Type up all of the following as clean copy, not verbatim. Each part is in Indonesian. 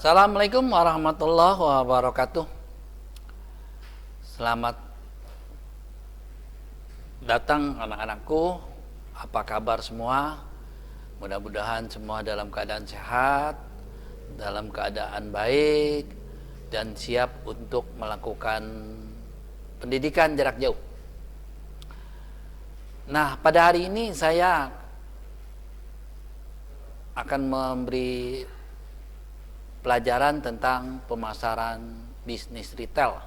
Assalamualaikum warahmatullahi wabarakatuh. Selamat datang anak-anakku. Apa kabar semua? Mudah-mudahan semua dalam keadaan sehat, dalam keadaan baik, dan siap untuk melakukan pendidikan jarak jauh. Nah, pada hari ini saya akan memberi pelajaran tentang pemasaran bisnis retail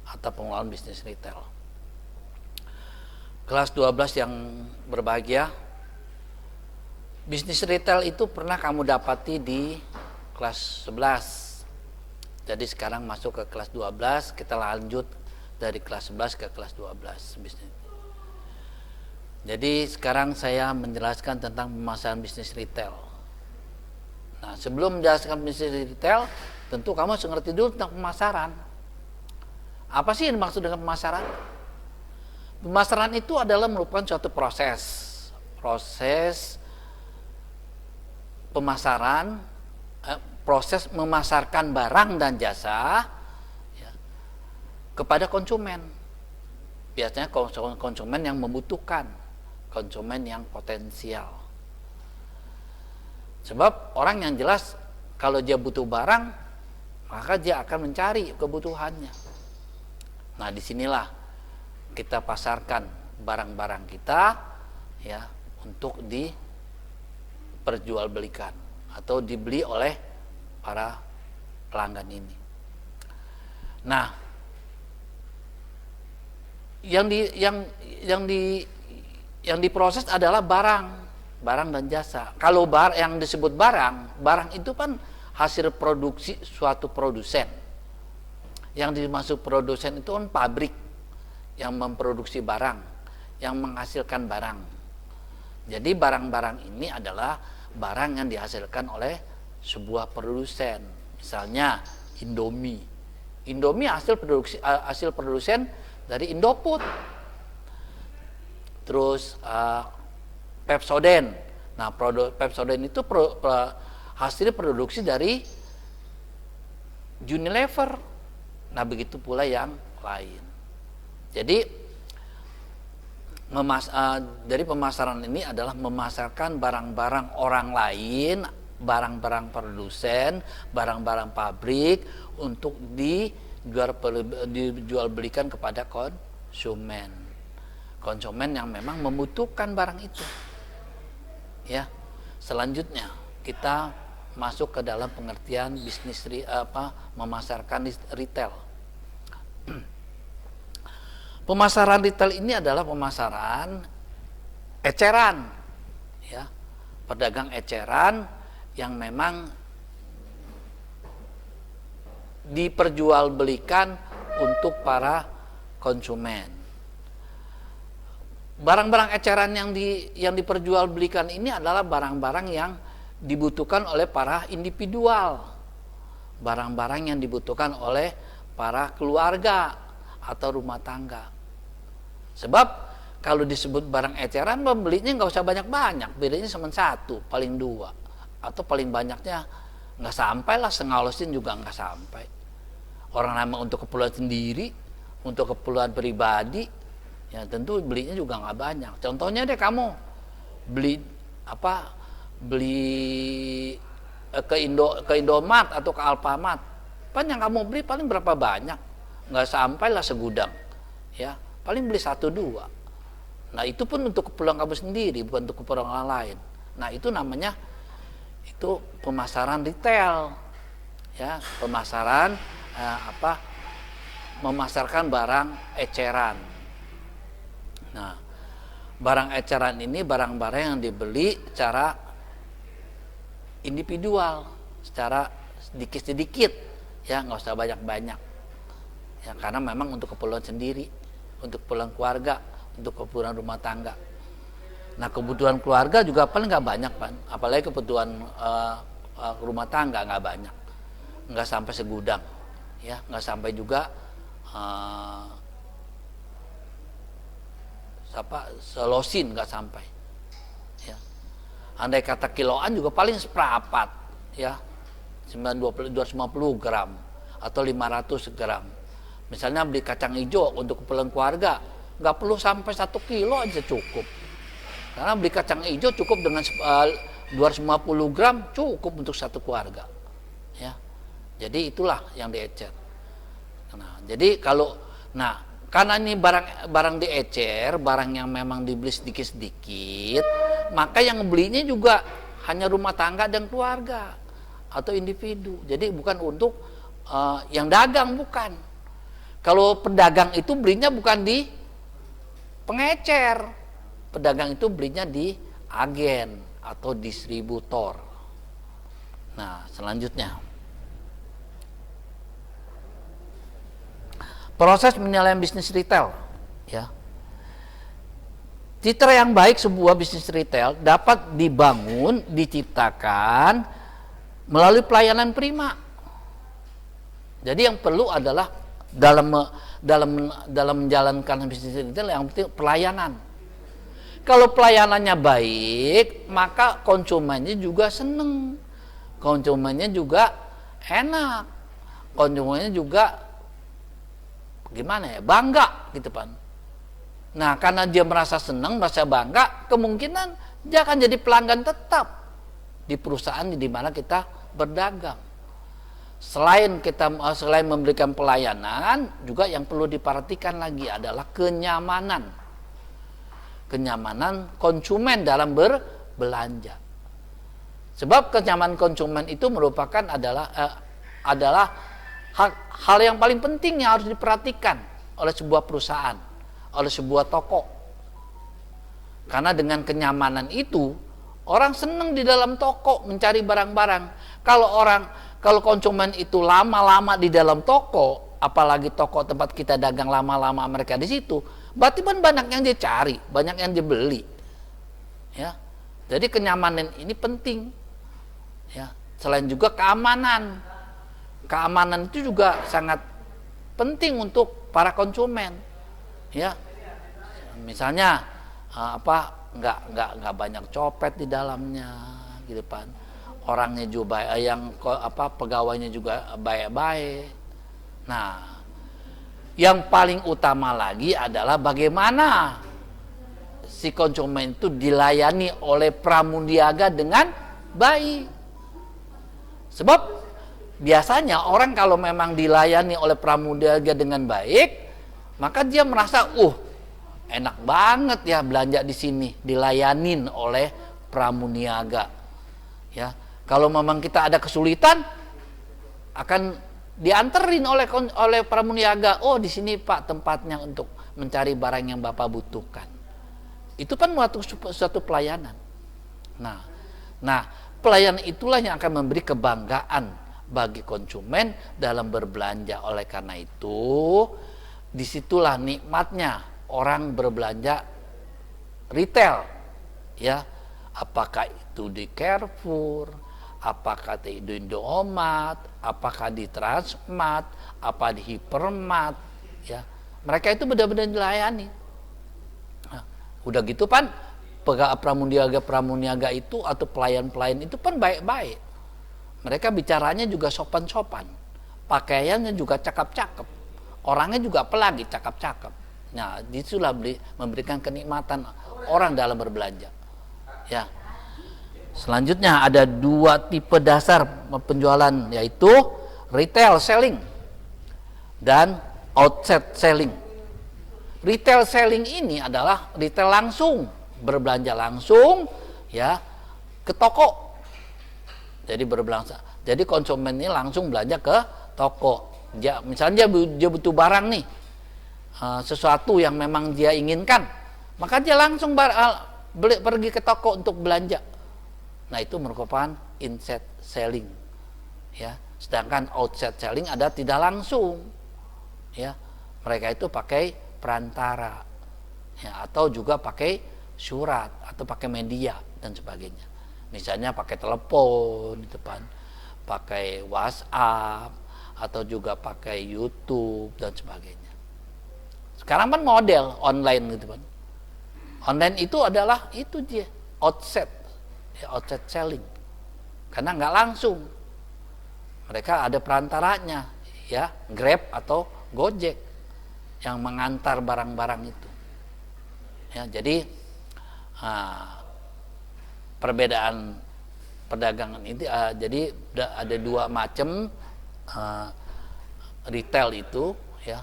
atau pengelolaan bisnis retail. Kelas 12 yang berbahagia, bisnis retail itu pernah kamu dapati di kelas 11. Jadi sekarang masuk ke kelas 12, kita lanjut dari kelas 11 ke kelas 12 bisnis. Jadi sekarang saya menjelaskan tentang pemasaran bisnis retail. Nah, sebelum menjelaskan bisnis retail, tentu kamu harus ngerti dulu tentang pemasaran. Apa sih yang dimaksud dengan pemasaran? Pemasaran itu adalah merupakan suatu proses pemasaran, proses memasarkan barang dan jasa ya, kepada konsumen. Biasanya konsumen yang membutuhkan, konsumen yang potensial. Sebab orang yang jelas kalau dia butuh barang, maka dia akan mencari kebutuhannya. Nah, disinilah kita pasarkan barang-barang kita ya untuk diperjualbelikan atau dibeli oleh para pelanggan ini. Nah, yang diproses adalah barang dan jasa. Kalau yang disebut barang itu kan hasil produksi suatu produsen. Yang dimaksud produsen itu kan pabrik yang memproduksi barang, yang menghasilkan barang. Jadi barang-barang ini adalah barang yang dihasilkan oleh sebuah produsen. Misalnya Indomie. Indomie hasil produsen dari Indofood. Terus Pepsodent. Nah, Pepsodent itu hasil produksi dari Unilever. Nah, begitu pula yang lain. Jadi dari pemasaran ini adalah memasarkan barang-barang orang lain, barang-barang produsen, barang-barang pabrik untuk dijual belikan kepada konsumen yang memang membutuhkan barang itu. Ya, selanjutnya kita masuk ke dalam pengertian bisnis memasarkan retail. Pemasaran retail ini adalah pemasaran eceran, ya, pedagang eceran yang memang diperjualbelikan untuk para konsumen. Barang-barang eceran yang diperjualbelikan ini adalah barang-barang yang dibutuhkan oleh para individual, barang-barang yang dibutuhkan oleh para keluarga atau rumah tangga. Sebab kalau disebut barang eceran, pembelinya nggak usah banyak-banyak, bedanya cuma satu, paling dua, atau paling banyaknya nggak sampai lah, sengalosin juga nggak sampai. Orang nama untuk keperluan sendiri, untuk keperluan pribadi, ya tentu belinya juga nggak banyak. Contohnya deh, kamu beli ke Indomart atau ke Alfamart, kan yang kamu beli paling berapa banyak, nggak sampai lah segudang, ya paling beli 1-2. Nah, itu pun untuk keperluan kamu sendiri, bukan untuk keperluan orang lain. Nah, itu namanya pemasaran retail, ya, pemasaran memasarkan barang eceran. Nah, barang eceran ini barang-barang yang dibeli secara individual, secara sedikit-sedikit, ya nggak usah banyak-banyak, ya karena memang untuk keperluan sendiri, untuk keperluan keluarga, untuk keperluan rumah tangga. Nah, kebutuhan keluarga juga paling nggak banyak, kan, apalagi kebutuhan rumah tangga nggak banyak, nggak sampai segudang, ya nggak sampai juga selosin, nggak sampai, ya. Andai kata kiloan juga paling seperempat, ya 250 gram atau 500 gram. Misalnya beli kacang hijau untuk keperluan keluarga, nggak perlu sampai 1 kilo aja cukup. Karena beli kacang hijau cukup dengan 250 gram cukup untuk satu keluarga. Ya, jadi itulah yang diecer. Nah, jadi karena ini barang diecer, barang yang memang dibeli sedikit-sedikit, maka yang belinya juga hanya rumah tangga dan keluarga atau individu. Jadi bukan untuk yang dagang, bukan. Kalau pedagang itu belinya bukan di pengecer, pedagang itu belinya di agen atau distributor. Nah, selanjutnya proses penilaian bisnis retail, ya. Citra yang baik sebuah bisnis retail dapat dibangun, diciptakan melalui pelayanan prima. Jadi yang perlu adalah dalam menjalankan bisnis retail yang penting pelayanan. Kalau pelayanannya baik, maka konsumennya juga seneng, konsumennya juga enak, konsumennya juga bangga gitu kan. Nah, karena dia merasa senang, merasa bangga, kemungkinan dia akan jadi pelanggan tetap di perusahaan di mana kita berdagang. Selain memberikan pelayanan, juga yang perlu diperhatikan lagi adalah kenyamanan konsumen dalam berbelanja. Sebab kenyamanan konsumen itu merupakan adalah hal yang paling penting yang harus diperhatikan oleh sebuah perusahaan, oleh sebuah toko. Karena dengan kenyamanan itu, orang senang di dalam toko mencari barang-barang. Kalau konsumen itu lama-lama di dalam toko, apalagi toko tempat kita dagang lama-lama mereka di situ, berarti banyak yang dia cari, banyak yang dia beli. Ya. Jadi kenyamanan ini penting. Ya. Selain juga keamanan. Keamanan itu juga sangat penting untuk para konsumen. Ya. Misalnya nggak banyak copet di dalamnya gitu kan. Orangnya juga pegawainya juga baik-baik. Nah, yang paling utama lagi adalah bagaimana si konsumen itu dilayani oleh pramuniaga dengan baik. Sebab biasanya orang kalau memang dilayani oleh pramuniaga dengan baik, maka dia merasa, enak banget ya belanja di sini, dilayanin oleh pramuniaga. Ya, kalau memang kita ada kesulitan, akan dianterin oleh pramuniaga. Oh, di sini Pak tempatnya untuk mencari barang yang Bapak butuhkan. Itu kan suatu pelayanan. Nah, pelayanan itulah yang akan memberi kebanggaan bagi konsumen dalam berbelanja. Oleh karena itu, disitulah nikmatnya orang berbelanja retail. Ya, apakah itu di Carrefour, apakah di Indomaret, apakah di Transmart, apa di Hypermart, ya. Mereka itu benar-benar dilayani. Nah, udah gitu kan, pramuniaga itu atau pelayan-pelayan itu kan baik-baik. Mereka bicaranya juga sopan-sopan. Pakaiannya juga cakep-cakep. Orangnya juga apalagi cakep-cakep. Nah, disitulah memberikan kenikmatan orang dalam berbelanja. Ya. Selanjutnya ada 2 tipe dasar penjualan, yaitu retail selling dan outset selling. Retail selling ini adalah retail langsung, berbelanja langsung ya ke toko. Jadi konsumen ini langsung belanja ke toko. Misalnya dia butuh barang nih, sesuatu yang memang dia inginkan, maka dia langsung pergi ke toko untuk belanja. Nah, itu merupakan inset selling, ya. Sedangkan outset selling ada tidak langsung, ya. Mereka itu pakai perantara, ya, atau juga pakai surat atau pakai media dan sebagainya. Misalnya pakai telepon, gitu kan, pakai WhatsApp atau juga pakai YouTube dan sebagainya. Sekarang kan model online, gitu kan. Online itu adalah itu dia outset selling, karena nggak langsung. mereka ada perantaranya, ya, Grab atau Gojek yang mengantar barang-barang itu. Ya, jadi perbedaan perdagangan ini jadi ada dua macam retail itu, ya.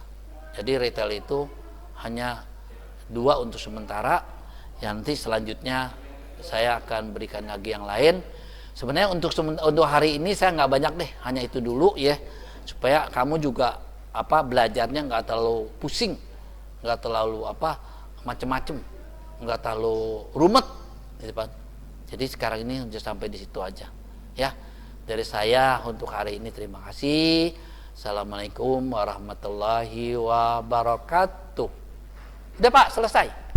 Jadi retail itu hanya dua untuk sementara. Nanti selanjutnya saya akan berikan lagi yang lain. Sebenarnya untuk hari ini saya nggak banyak deh, hanya itu dulu ya, supaya kamu juga belajarnya nggak terlalu pusing, nggak terlalu macem-macem, nggak terlalu rumit, gitu kan. Jadi sekarang ini sudah sampai di situ aja, ya. Dari saya untuk hari ini terima kasih. Assalamualaikum warahmatullahi wabarakatuh. Udah Pak, selesai.